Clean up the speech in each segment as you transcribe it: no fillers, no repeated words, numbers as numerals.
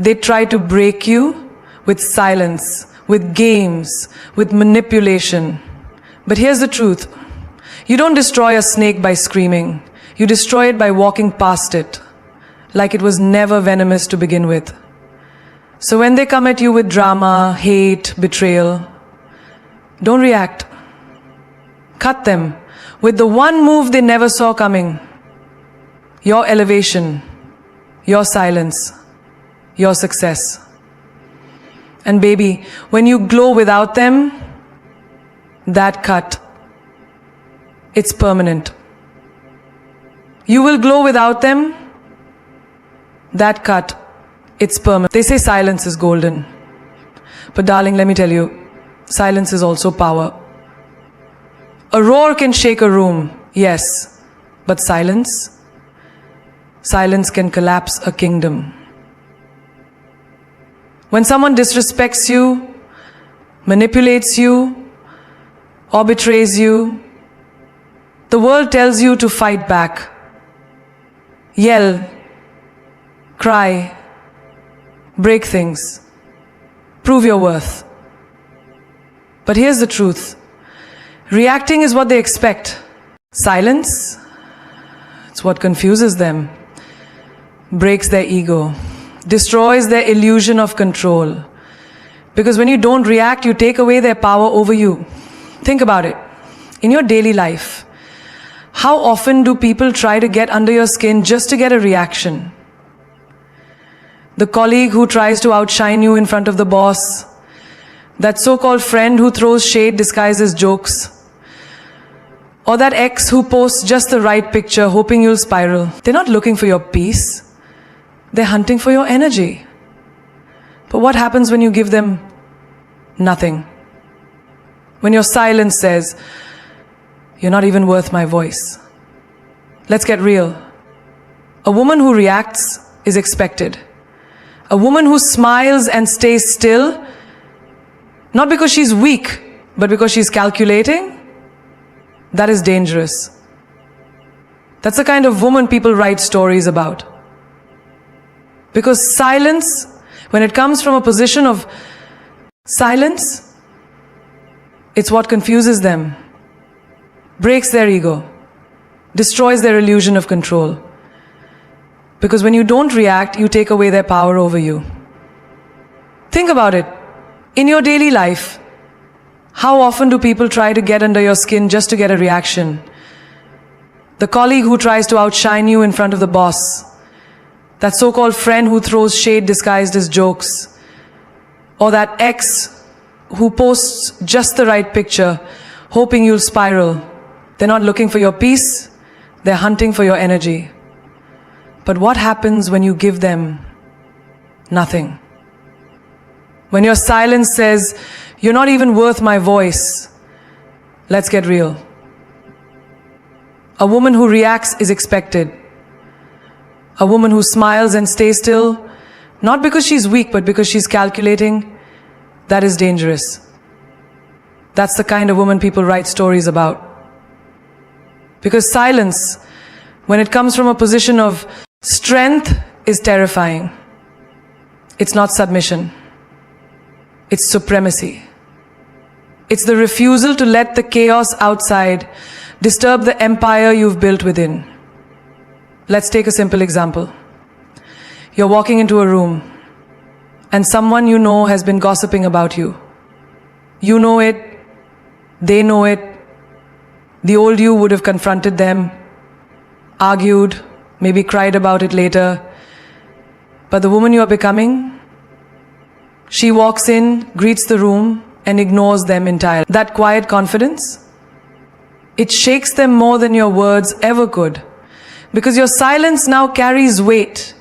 They try to break you with silence, with games, with manipulation. But here's the truth. You don't destroy a snake by screaming. You destroy it by walking past it, like it was never venomous to begin with. So when they come at you with drama, hate, betrayal, don't react. Cut them with the one move they never saw coming. Your elevation, your silence, your success. And baby, when you glow without them, that cut, it's permanent. You will glow without them, that cut, it's permanent. They say silence is golden. But darling, let me tell you, silence is also power. A roar can shake a room, yes, but silence can collapse a kingdom. When someone disrespects you, manipulates you, or betrays you, the world tells you to fight back. Yell, cry, break things, prove your worth. But here's the truth. Reacting is what they expect. Silence, it's what confuses them, breaks their ego, destroys their illusion of control. Because when you don't react, you take away their power over you. Think about it. In your daily life, how often do people try to get under your skin just to get a reaction? The colleague who tries to outshine you in front of the boss, that so-called friend who throws shade disguised as jokes, or that ex who posts just the right picture hoping you'll spiral. They're not looking for your peace. They're hunting for your energy. But what happens when you give them nothing? When your silence says, "You're not even worth my voice." Let's get real. A woman who reacts is expected. A woman who smiles and stays still, not because she's weak, but because she's calculating, that is dangerous. That's the kind of woman people write stories about. Because silence, when it comes from a position of silence, it's what confuses them, breaks their ego, destroys their illusion of control. Because when you don't react, you take away their power over you. Think about it. In your daily life, how often do people try to get under your skin just to get a reaction? The colleague who tries to outshine you in front of the boss, that so-called friend who throws shade disguised as jokes, or that ex who posts just the right picture, hoping you'll spiral. They're not looking for your peace, they're hunting for your energy. But what happens when you give them nothing? When your silence says, "You're not even worth my voice." Let's get real. A woman who reacts is expected. A woman who smiles and stays still, not because she's weak, but because she's calculating, that is dangerous. That's the kind of woman people write stories about. Because silence, when it comes from a position of strength, is terrifying. It's not submission. It's supremacy. It's the refusal to let the chaos outside disturb the empire you've built within. Let's take a simple example. You're walking into a room and someone you know has been gossiping about you. You know it, they know it. The old you would have confronted them, argued, maybe cried about it later. But the woman you are becoming, she walks in, greets the room, and ignores them entirely. That quiet confidence, it shakes them more than your words ever could. Because your silence now carries weight.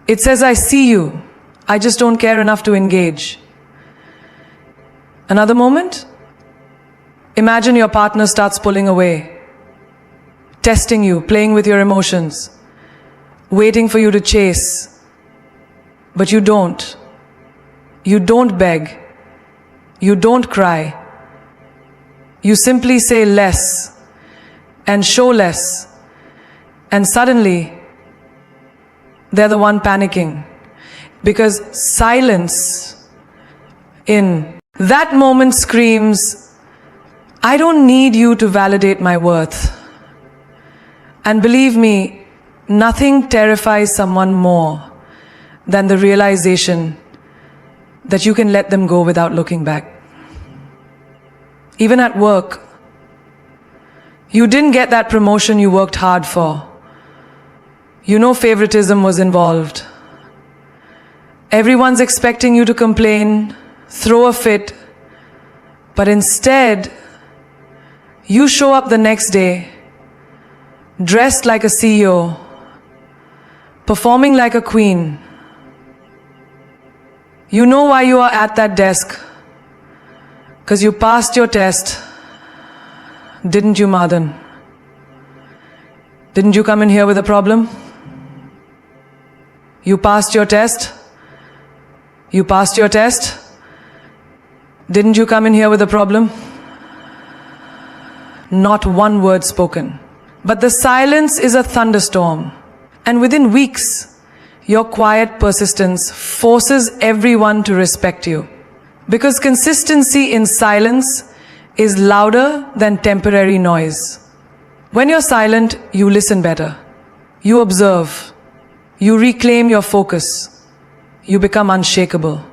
It says, "I see you. I just don't care enough to engage." Another moment, imagine your partner starts pulling away, testing you, playing with your emotions, waiting for you to chase. But you don't. You don't beg. You don't cry. You simply say less and show less. And suddenly, they're the one panicking. Because silence in that moment screams, I don't need you to validate my worth. And believe me, nothing terrifies someone more than the realization that you can let them go without looking back. Even at work, you didn't get that promotion you worked hard for. You know favoritism was involved. Everyone's expecting you to complain, throw a fit, but instead, you show up the next day, dressed like a CEO, performing like a queen. You know why you are at that desk. Because you passed your test. Didn't you, Madan? Didn't you come in here with a problem? You passed your test. You passed your test. Didn't you come in here with a problem? Not one word spoken. But the silence is a thunderstorm. And within weeks, your quiet persistence forces everyone to respect you. Because consistency in silence is louder than temporary noise. When you're silent, you listen better. You observe. You reclaim your focus. You become unshakable.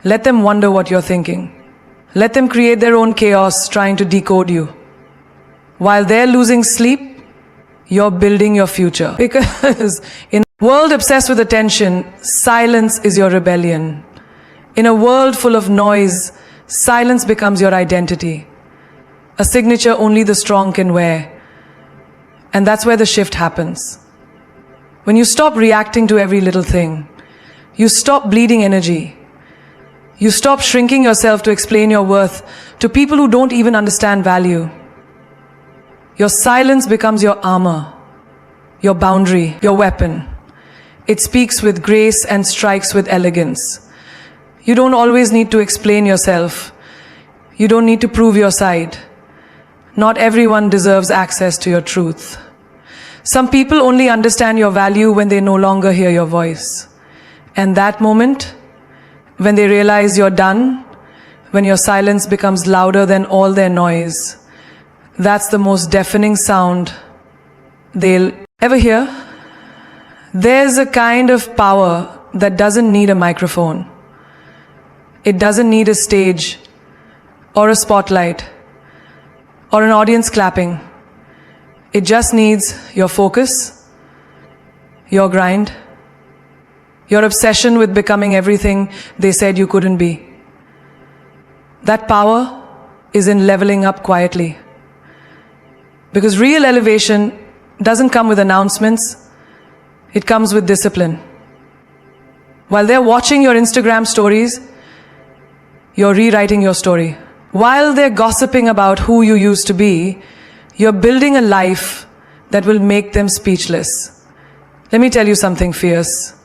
Let them wonder what you're thinking. Let them create their own chaos trying to decode you. While they're losing sleep, you're building your future. Because in a world obsessed with attention, silence is your rebellion. In a world full of noise, silence becomes your identity. A signature only the strong can wear. And that's where the shift happens. When you stop reacting to every little thing, you stop bleeding energy. You stop shrinking yourself to explain your worth to people who don't even understand value. Your silence becomes your armor, your boundary, your weapon. It speaks with grace and strikes with elegance. You don't always need to explain yourself. You don't need to prove your side. Not everyone deserves access to your truth. Some people only understand your value when they no longer hear your voice. And that moment, when they realize you're done, when your silence becomes louder than all their noise, that's the most deafening sound they'll ever hear. There's a kind of power that doesn't need a microphone. It doesn't need a stage, or a spotlight, or an audience clapping. It just needs your focus, your grind, your obsession with becoming everything they said you couldn't be. That power is in leveling up quietly. Because real elevation doesn't come with announcements, it comes with discipline. While they're watching your Instagram stories, you're rewriting your story. While they're gossiping about who you used to be, you're building a life that will make them speechless. Let me tell you something fierce.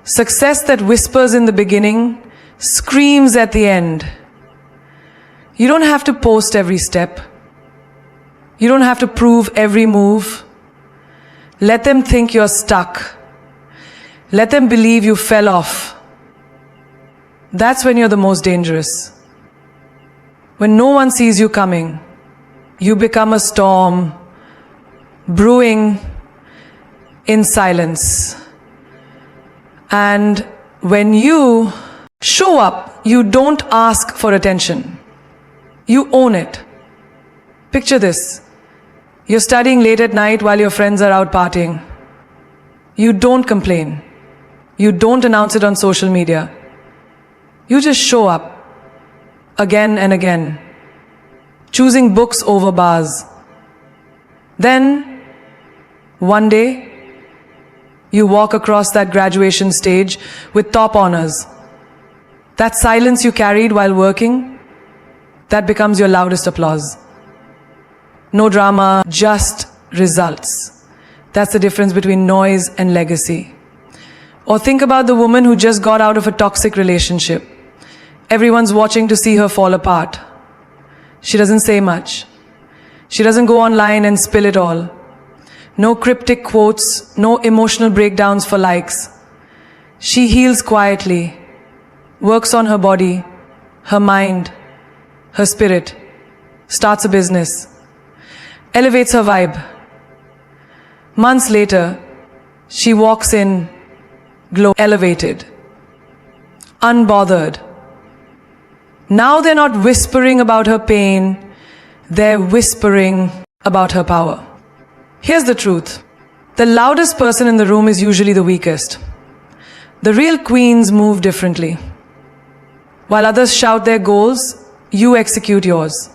Success that whispers in the beginning screams at the end. You don't have to post every step. You don't have to prove every move. Let them think you're stuck. Let them believe you fell off. That's when you're the most dangerous. When no one sees you coming, you become a storm, brewing in silence. And when you show up, you don't ask for attention. You own it. Picture this. You're studying late at night while your friends are out partying. You don't complain. You don't announce it on social media. You just show up again and again, choosing books over bars. Then, one day, you walk across that graduation stage with top honors. That silence you carried while working, that becomes your loudest applause. No drama, just results. That's the difference between noise and legacy. Or think about the woman who just got out of a toxic relationship. Everyone's watching to see her fall apart. She doesn't say much. She doesn't go online and spill it all. No cryptic quotes, no emotional breakdowns for likes. She heals quietly, works on her body, her mind, her spirit, starts a business, elevates her vibe. Months later, she walks in, elevated, unbothered. Now they're not whispering about her pain, they're whispering about her power. Here's the truth. The loudest person in the room is usually the weakest. The real queens move differently. While others shout their goals, you execute yours.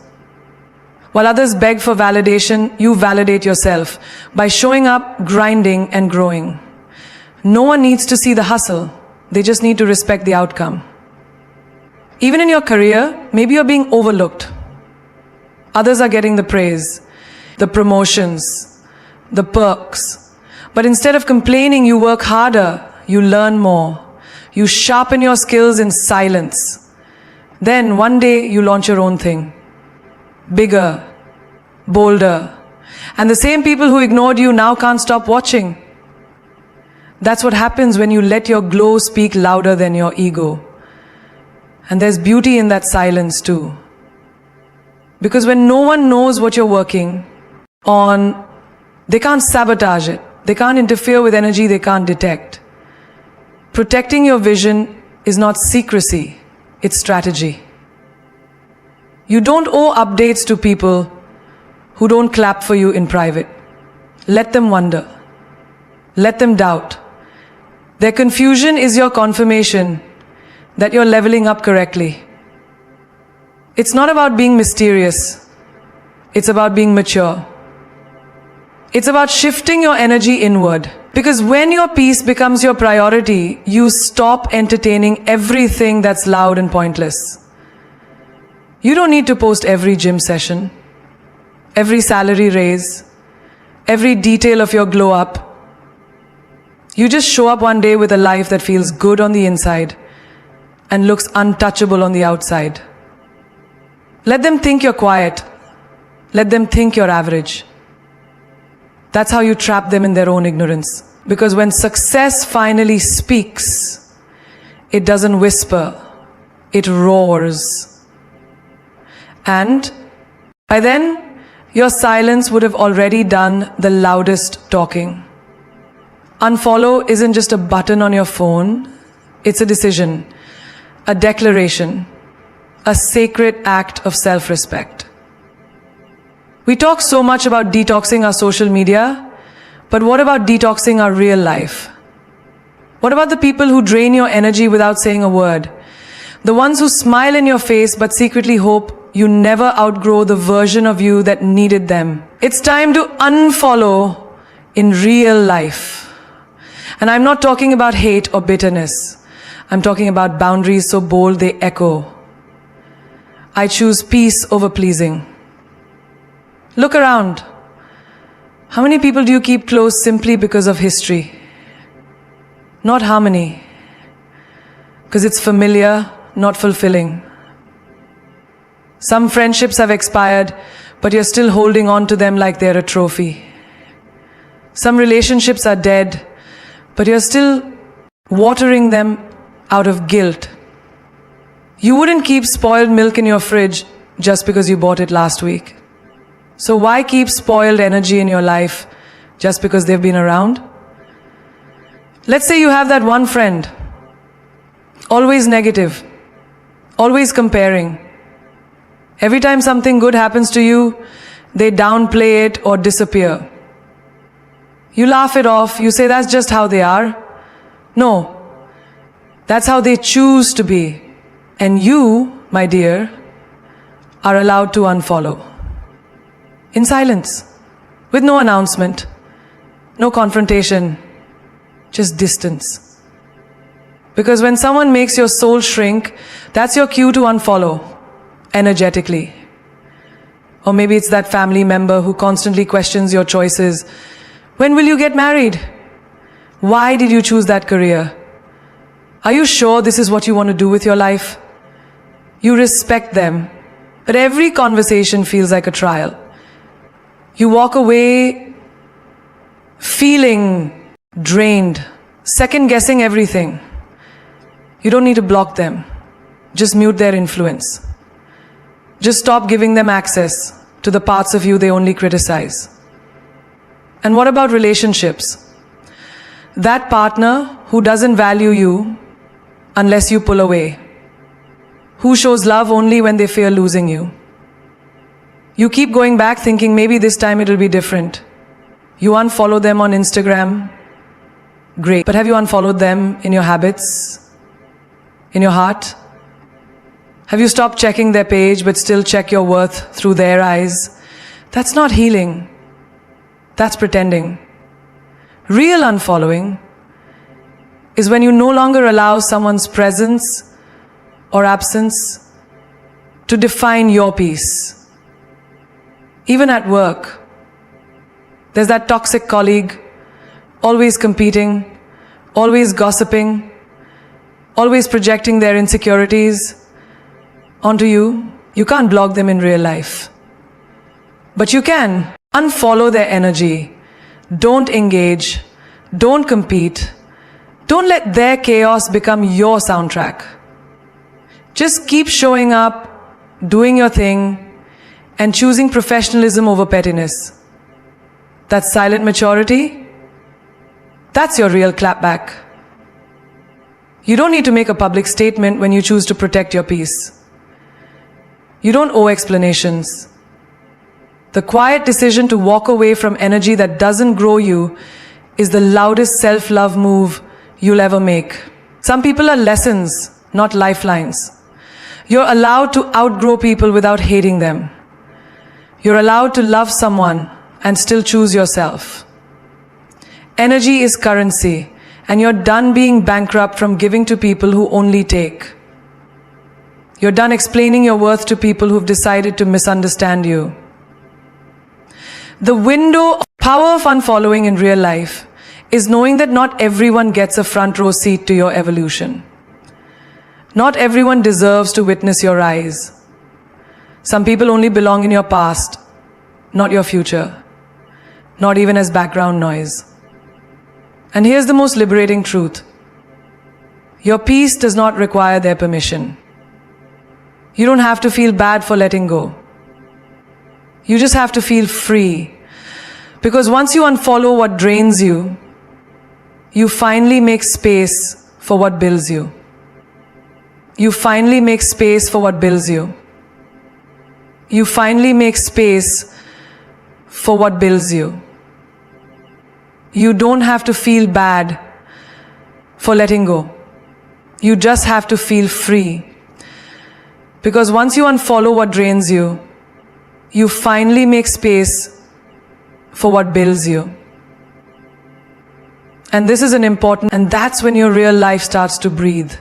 While others beg for validation, you validate yourself by showing up, grinding, and growing. No one needs to see the hustle. They just need to respect the outcome. Even in your career, maybe you're being overlooked. Others are getting the praise, the promotions, the perks. But instead of complaining, you work harder, you learn more, you sharpen your skills in silence. Then one day you launch your own thing. Bigger, bolder. And the same people who ignored you now can't stop watching. That's what happens when you let your glow speak louder than your ego. And there's beauty in that silence too. Because when no one knows what you're working on, they can't sabotage it. They can't interfere with energy they can't detect. Protecting your vision is not secrecy, it's strategy. You don't owe updates to people who don't clap for you in private. Let them wonder. Let them doubt. Their confusion is your confirmation that you're leveling up correctly. It's not about being mysterious. It's about being mature. It's about shifting your energy inward. Because when your peace becomes your priority, you stop entertaining everything that's loud and pointless. You don't need to post every gym session, every salary raise, every detail of your glow up. You just show up one day with a life that feels good on the inside and looks untouchable on the outside. Let them think you're quiet. Let them think you're average. That's how you trap them in their own ignorance. Because when success finally speaks, it doesn't whisper, it roars. And by then, your silence would have already done the loudest talking. Unfollow isn't just a button on your phone, it's a decision, a declaration, a sacred act of self-respect. We talk so much about detoxing our social media, but what about detoxing our real life? What about the people who drain your energy without saying a word? The ones who smile in your face but secretly hope you never outgrow the version of you that needed them. It's time to unfollow in real life. And I'm not talking about hate or bitterness. I'm talking about boundaries so bold they echo. I choose peace over pleasing. Look around. How many people do you keep close simply because of history? Not harmony. Because it's familiar, not fulfilling. Some friendships have expired, but you're still holding on to them like they're a trophy. Some relationships are dead, but you're still watering them out of guilt. You wouldn't keep spoiled milk in your fridge just because you bought it last week. So why keep spoiled energy in your life just because they've been around? Let's say you have that one friend, always negative, always comparing. Every time something good happens to you, they downplay it or disappear. You laugh it off, you say that's just how they are. No, that's how they choose to be. And you, my dear, are allowed to unfollow. In silence, with no announcement, no confrontation, just distance. Because when someone makes your soul shrink, that's your cue to unfollow. Energetically. Or maybe it's that family member who constantly questions your choices. When will you get married? Why did you choose that career? Are you sure this is what you want to do with your life? You respect them, but every conversation feels like a trial. You walk away feeling drained, second-guessing everything. You don't need to block them. Just mute their influence. Just stop giving them access to the parts of you they only criticize. And what about relationships? That partner who doesn't value you unless you pull away. Who shows love only when they fear losing you. You keep going back thinking maybe this time it'll be different. You unfollow them on Instagram. Great. But have you unfollowed them in your habits? In your heart? Have you stopped checking their page but still check your worth through their eyes? That's not healing. That's pretending. Real unfollowing is when you no longer allow someone's presence or absence to define your peace. Even at work, there's that toxic colleague, always competing, always gossiping, always projecting their insecurities onto you. You can't block them in real life. But you can unfollow their energy. Don't engage. Don't compete. Don't let their chaos become your soundtrack. Just keep showing up, doing your thing, and choosing professionalism over pettiness. That's silent maturity. That's your real clapback. You don't need to make a public statement when you choose to protect your peace. You don't owe explanations. The quiet decision to walk away from energy that doesn't grow you is the loudest self-love move you'll ever make. Some people are lessons, not lifelines. You're allowed to outgrow people without hating them. You're allowed to love someone and still choose yourself. Energy is currency, and you're done being bankrupt from giving to people who only take. You're done explaining your worth to people who've decided to misunderstand you. The window of power of unfollowing in real life is knowing that not everyone gets a front row seat to your evolution. Not everyone deserves to witness your rise. Some people only belong in your past, not your future, not even as background noise. And here's the most liberating truth. Your peace does not require their permission. You don't have to feel bad for letting go. You just have to feel free. Because once you unfollow what drains you, you finally make space for what builds you. You finally make space for what builds you. You finally make space for what builds you. You don't have to feel bad for letting go. You just have to feel free. Because once you unfollow what drains you, you finally make space for what builds you. And this is and that's when your real life starts to breathe.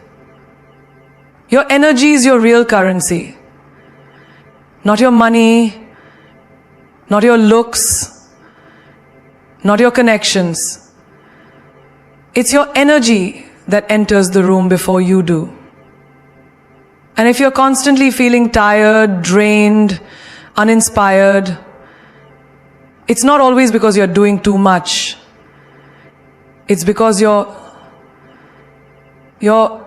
Your energy is your real currency. Not your money, not your looks, not your connections. It's your energy that enters the room before you do. And if you're constantly feeling tired, drained, uninspired, it's not always because you're doing too much. It's because you're you're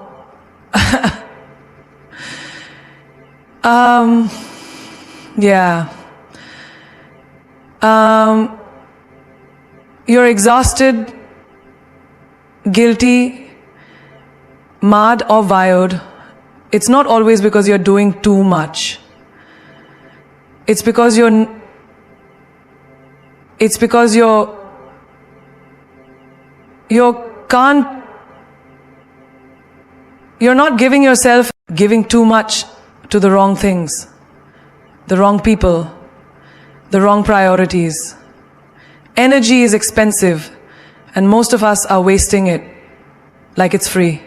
exhausted, guilty, mad or wired. It's not always because you're doing too much. It's because you're not giving too much to the wrong things, the wrong people, the wrong priorities. Energy is expensive, and most of us are wasting it like it's free.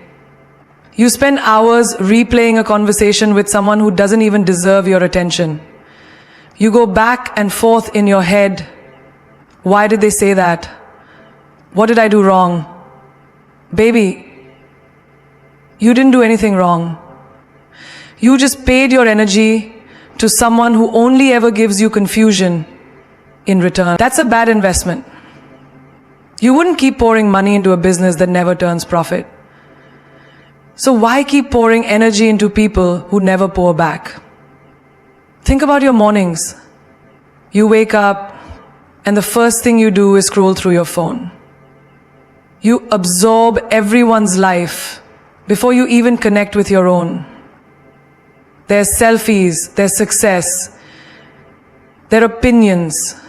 You spend hours replaying a conversation with someone who doesn't even deserve your attention. You go back and forth in your head. Why did they say that? What did I do wrong? Baby, you didn't do anything wrong. You just paid your energy to someone who only ever gives you confusion in return. That's a bad investment. You wouldn't keep pouring money into a business that never turns profit. So why keep pouring energy into people who never pour back? Think about your mornings. You wake up and the first thing you do is scroll through your phone. You absorb everyone's life before you even connect with your own. Their selfies, their success, their opinions.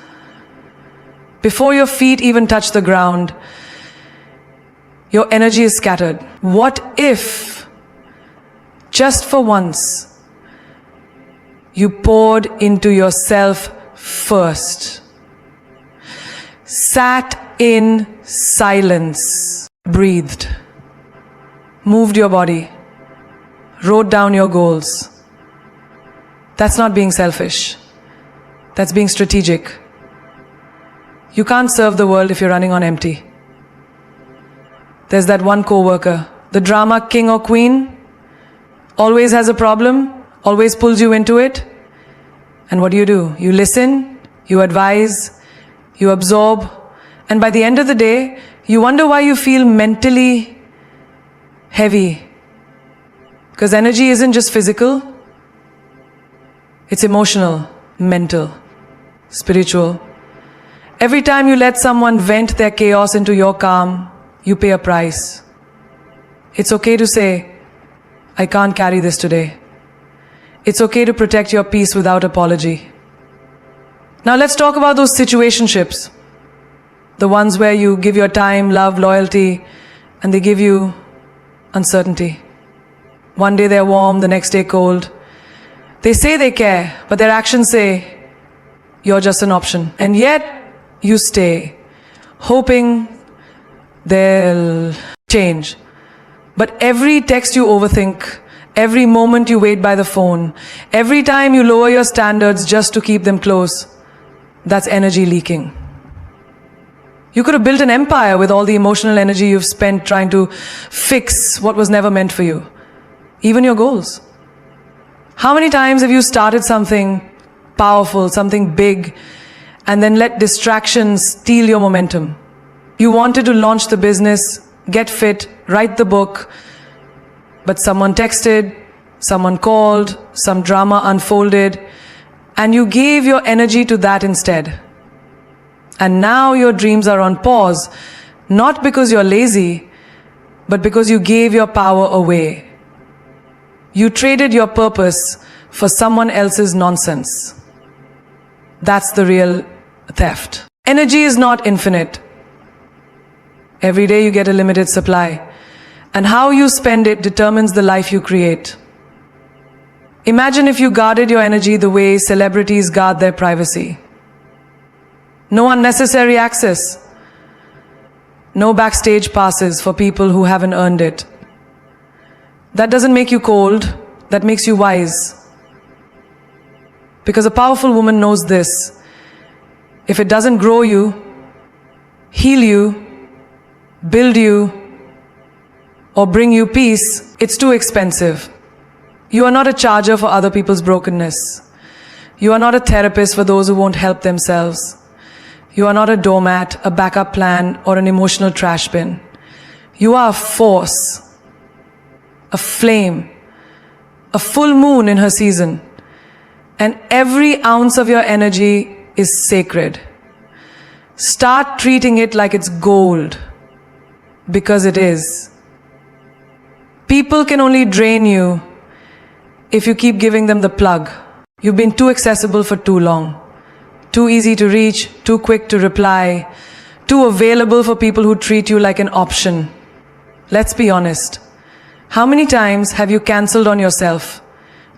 Before your feet even touch the ground, your energy is scattered. What if, just for once, you poured into yourself first? Sat in silence, breathed, moved your body, wrote down your goals. That's not being selfish. That's being strategic. You can't serve the world if you're running on empty. There's that one coworker, the drama king or queen, always has a problem, always pulls you into it. And what do? You listen, you advise, you absorb, and by the end of the day, you wonder why you feel mentally heavy. Because energy isn't just physical, it's emotional, mental, spiritual. Every time you let someone vent their chaos into your calm, you pay a price. It's okay to say, I can't carry this today. It's okay to protect your peace without apology. Now let's talk about those situationships. The ones where you give your time, love, loyalty, and they give you uncertainty. One day they're warm, the next day cold. They say they care, but their actions say, you're just an option. And yet, you stay, hoping they'll change. But every text you overthink, every moment you wait by the phone, every time you lower your standards just to keep them close, that's energy leaking. You could have built an empire with all the emotional energy you've spent trying to fix what was never meant for you. Even your goals. How many times have you started something powerful, something big, and then let distractions steal your momentum? You wanted to launch the business, get fit, write the book, but someone texted, someone called, some drama unfolded, and you gave your energy to that instead. And now your dreams are on pause, not because you're lazy, but because you gave your power away. You traded your purpose for someone else's nonsense. That's the real theft. Energy is not infinite. Every day you get a limited supply. And how you spend it determines the life you create. Imagine if you guarded your energy the way celebrities guard their privacy. No unnecessary access. No backstage passes for people who haven't earned it. That doesn't make you cold, that makes you wise. Because a powerful woman knows this. If it doesn't grow you, heal you, build you, or bring you peace, it's too expensive. You are not a charger for other people's brokenness. You are not a therapist for those who won't help themselves. You are not a doormat, a backup plan, or an emotional trash bin. You are a force, a flame, a full moon in her season. And every ounce of your energy is sacred. Start treating it like it's gold, because it is. People can only drain you if you keep giving them the plug. You've been too accessible for too long. Too easy to reach, too quick to reply, too available for people who treat you like an option. Let's be honest. How many times have you cancelled on yourself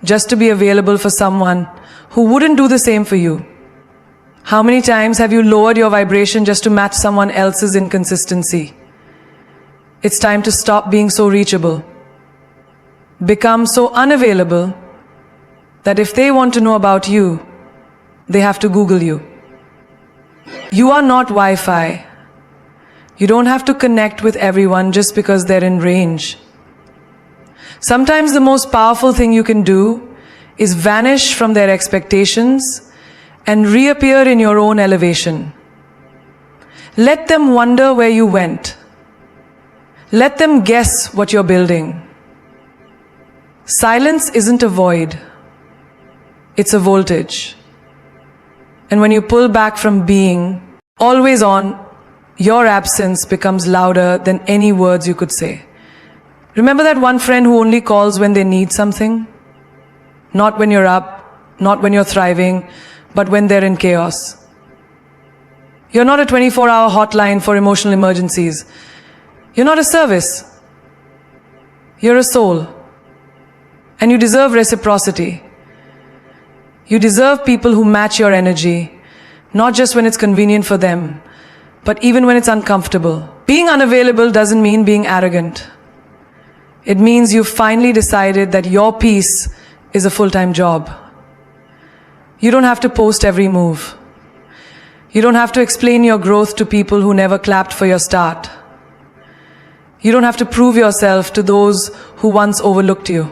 just to be available for someone who wouldn't do the same for you? How many times have you lowered your vibration just to match someone else's inconsistency? It's time to stop being so reachable. Become so unavailable that if they want to know about you, they have to Google you. You are not Wi-Fi. You don't have to connect with everyone just because they're in range. Sometimes the most powerful thing you can do is vanish from their expectations and reappear in your own elevation. Let them wonder where you went. Let them guess what you're building. Silence isn't a void. It's a voltage. And when you pull back from being always on, your absence becomes louder than any words you could say. Remember that one friend who only calls when they need something? Not when you're up, not when you're thriving, but when they're in chaos. You're not a 24-hour hotline for emotional emergencies. You're not a service. You're a soul. And you deserve reciprocity. You deserve people who match your energy, not just when it's convenient for them, but even when it's uncomfortable. Being unavailable doesn't mean being arrogant. It means you've finally decided that your peace is a full-time job. You don't have to post every move. You don't have to explain your growth to people who never clapped for your start. You don't have to prove yourself to those who once overlooked you.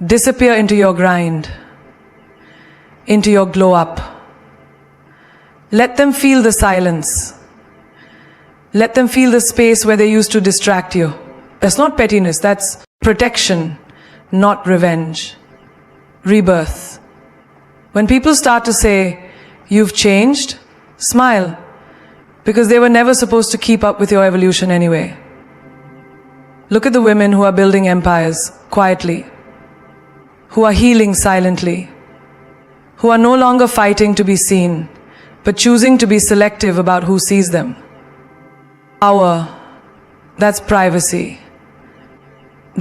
Disappear into your grind, into your glow up. Let them feel the silence. Let them feel the space where they used to distract you. That's not pettiness, that's protection, not revenge. Rebirth. When people start to say, "You've changed," smile, because they were never supposed to keep up with your evolution anyway. Look at the women who are building empires quietly, who are healing silently, who are no longer fighting to be seen, but choosing to be selective about who sees them. Power, that's privacy.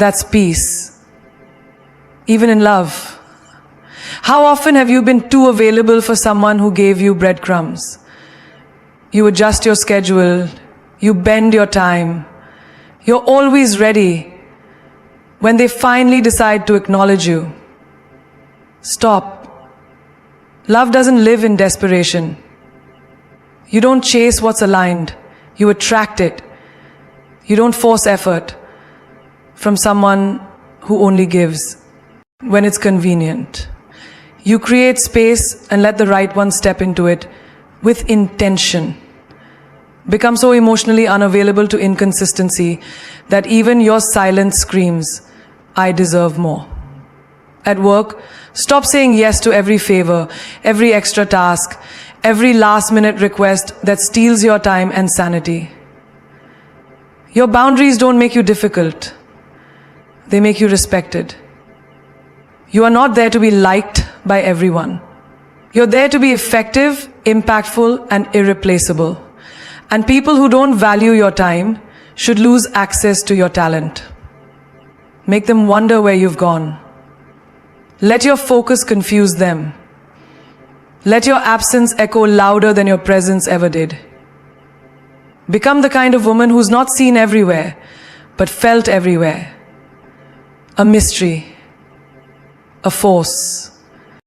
That's peace. Even in love. How often have you been too available for someone who gave you breadcrumbs? You adjust your schedule, you bend your time, you're always ready. When they finally decide to acknowledge you, stop. Love doesn't live in desperation. You don't chase what's aligned, you attract it. You don't force effort from someone who only gives when it's convenient. You create space and let the right one step into it with intention. Become so emotionally unavailable to inconsistency that even your silence screams, "I deserve more." At work, stop saying yes to every favor, every extra task, every last-minute request that steals your time and sanity. Your boundaries don't make you difficult. They make you respected. You are not there to be liked by everyone. You're there to be effective, impactful, and irreplaceable. And people who don't value your time should lose access to your talent. Make them wonder where you've gone. Let your focus confuse them. Let your absence echo louder than your presence ever did. Become the kind of woman who's not seen everywhere, but felt everywhere. A mystery. A force.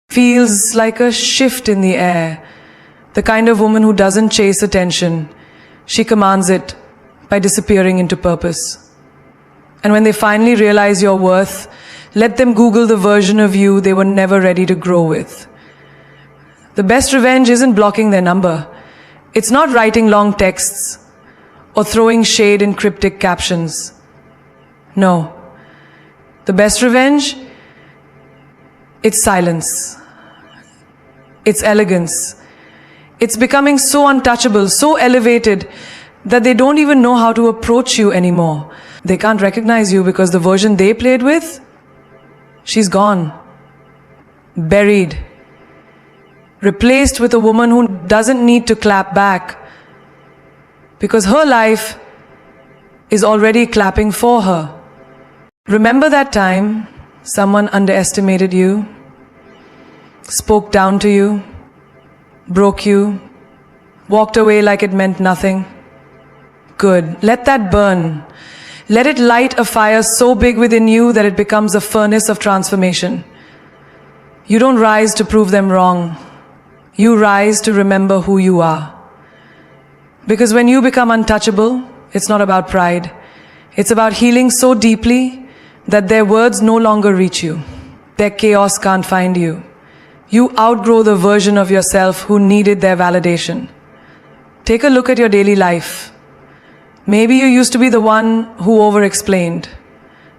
Feels like a shift in the air. The kind of woman who doesn't chase attention. She commands it by disappearing into purpose. And when they finally realize your worth, let them Google the version of you they were never ready to grow with. The best revenge isn't blocking their number. It's not writing long texts or throwing shade in cryptic captions. No. The best revenge, it's silence. It's elegance. It's becoming so untouchable, so elevated, that they don't even know how to approach you anymore. They can't recognize you because the version they played with, she's gone. Buried. Replaced with a woman who doesn't need to clap back because her life is already clapping for her. Remember that time someone underestimated you, spoke down to you, broke you, walked away like it meant nothing? Good. Let that burn. Let it light a fire so big within you that it becomes a furnace of transformation. You don't rise to prove them wrong. You rise to remember who you are. Because when you become untouchable, it's not about pride. It's about healing so deeply that their words no longer reach you. Their chaos can't find you. You outgrow the version of yourself who needed their validation. Take a look at your daily life. Maybe you used to be the one who over-explained,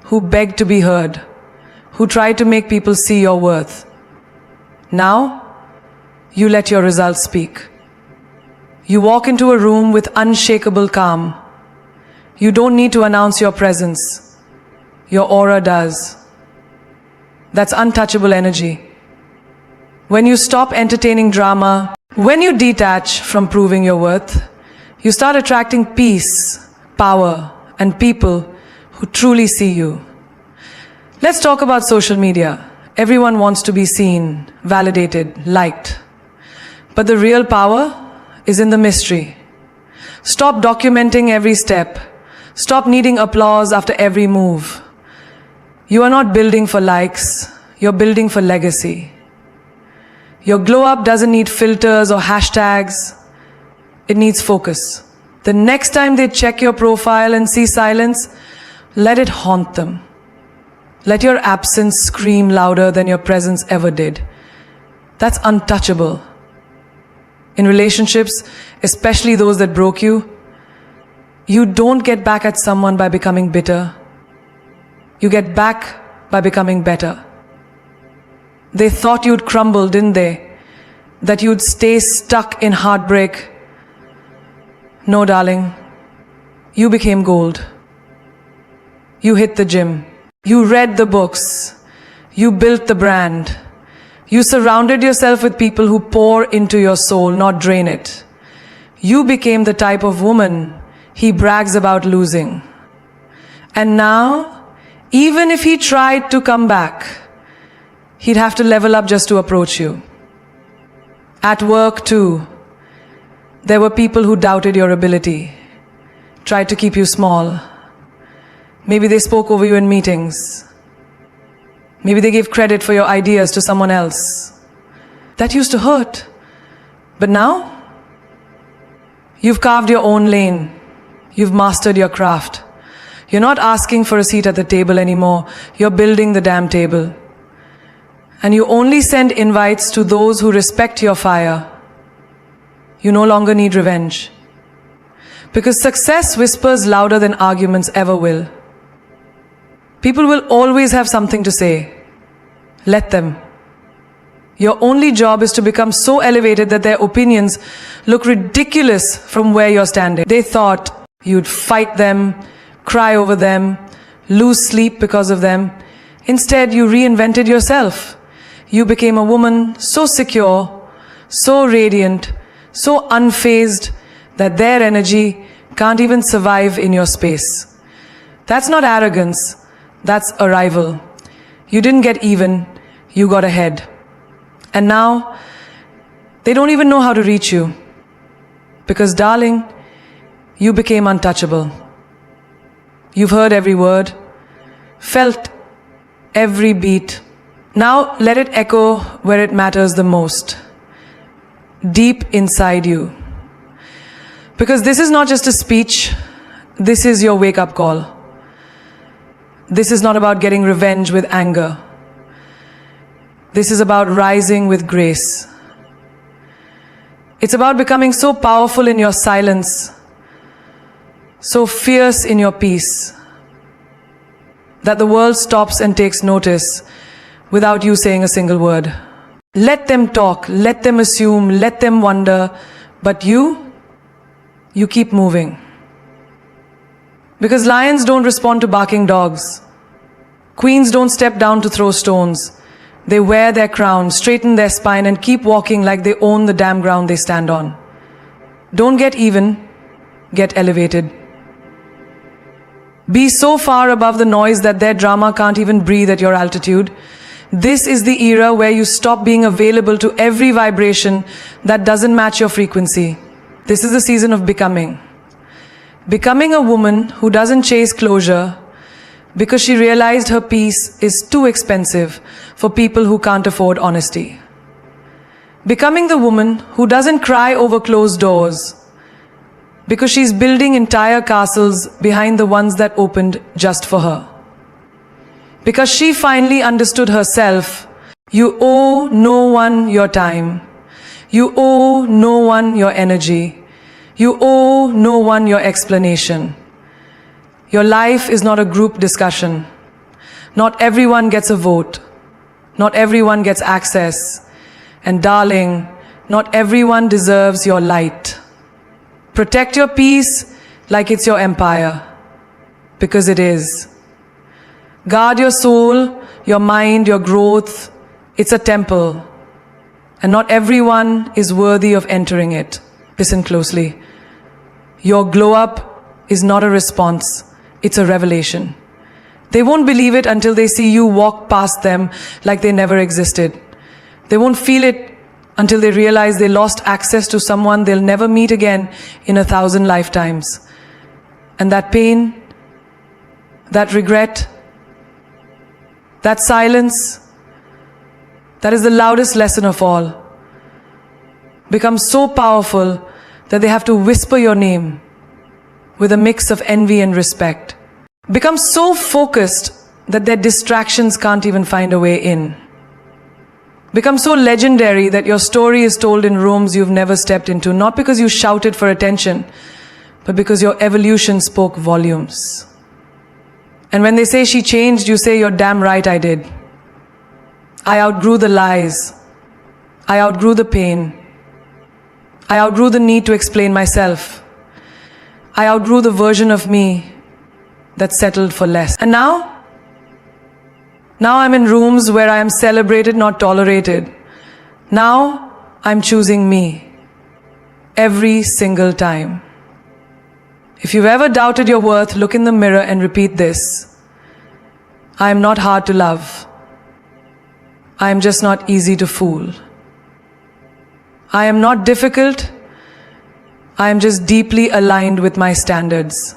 who begged to be heard, who tried to make people see your worth. Now, you let your results speak. You walk into a room with unshakable calm. You don't need to announce your presence. Your aura does. That's untouchable energy. When you stop entertaining drama, when you detach from proving your worth, you start attracting peace, power, and people who truly see you. Let's talk about social media. Everyone wants to be seen, validated, liked. But the real power is in the mystery. Stop documenting every step. Stop needing applause after every move. You are not building for likes, you're building for legacy. Your glow up doesn't need filters or hashtags. It needs focus. The next time they check your profile and see silence, let it haunt them. Let your absence scream louder than your presence ever did. That's untouchable. In relationships, especially those that broke you, you don't get back at someone by becoming bitter. You get back by becoming better. They thought you'd crumble, didn't they? That you'd stay stuck in heartbreak. No, darling. You became gold. You hit the gym. You read the books. You built the brand. You surrounded yourself with people who pour into your soul, not drain it. You became the type of woman he brags about losing. And now, even if he tried to come back, he'd have to level up just to approach you. At work too, there were people who doubted your ability, tried to keep you small. Maybe they spoke over you in meetings. Maybe they gave credit for your ideas to someone else. That used to hurt. But now, you've carved your own lane. You've mastered your craft. You're not asking for a seat at the table anymore. You're building the damn table. And you only send invites to those who respect your fire. You no longer need revenge. Because success whispers louder than arguments ever will. People will always have something to say. Let them. Your only job is to become so elevated that their opinions look ridiculous from where you're standing. They thought you'd fight them, cry over them, lose sleep because of them. Instead, you reinvented yourself. You became a woman so secure, so radiant, so unfazed that their energy can't even survive in your space. That's not arrogance. That's arrival. You didn't get even, you got ahead. And now, they don't even know how to reach you. Because, darling, you became untouchable. You've heard every word, felt every beat. Now, let it echo where it matters the most. Deep inside you. Because this is not just a speech, this is your wake-up call. This is not about getting revenge with anger. This is about rising with grace. It's about becoming so powerful in your silence, so fierce in your peace, that the world stops and takes notice without you saying a single word. Let them talk, let them assume, let them wonder, but you keep moving. Because lions don't respond to barking dogs. Queens don't step down to throw stones. They wear their crown, straighten their spine, and keep walking like they own the damn ground they stand on. Don't get even, get elevated. Be so far above the noise that their drama can't even breathe at your altitude. This is the era where you stop being available to every vibration that doesn't match your frequency. This is the season of becoming. Becoming a woman who doesn't chase closure because she realized her peace is too expensive for people who can't afford honesty. Becoming the woman who doesn't cry over closed doors because she's building entire castles behind the ones that opened just for her. Because she finally understood herself. You owe no one your time. You owe no one your energy. You owe no one your explanation. Your life is not a group discussion. Not everyone gets a vote. Not everyone gets access. And darling, not everyone deserves your light. Protect your peace like it's your empire, because it is. Guard your soul, your mind, your growth. It's a temple, and not everyone is worthy of entering it. Listen closely. Your glow up is not a response, it's a revelation. They won't believe it until they see you walk past them like they never existed. They won't feel it until they realize they lost access to someone they'll never meet again in 1,000 lifetimes. And that pain, that regret, that silence, that is the loudest lesson of all, becomes so powerful that they have to whisper your name with a mix of envy and respect. Become so focused that their distractions can't even find a way in. Become so legendary that your story is told in rooms you've never stepped into, not because you shouted for attention, but because your evolution spoke volumes. And when they say she changed, you say, you're damn right I did. I outgrew the lies. I outgrew the pain. I outgrew the need to explain myself. I outgrew the version of me that settled for less. And now I'm in rooms where I am celebrated, not tolerated. Now I'm choosing me every single time. If you've ever doubted your worth, look in the mirror and repeat this. I am not hard to love. I am just not easy to fool. I am not difficult. I am just deeply aligned with my standards.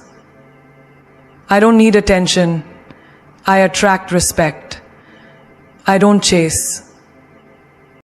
I don't need attention. I attract respect. I don't chase.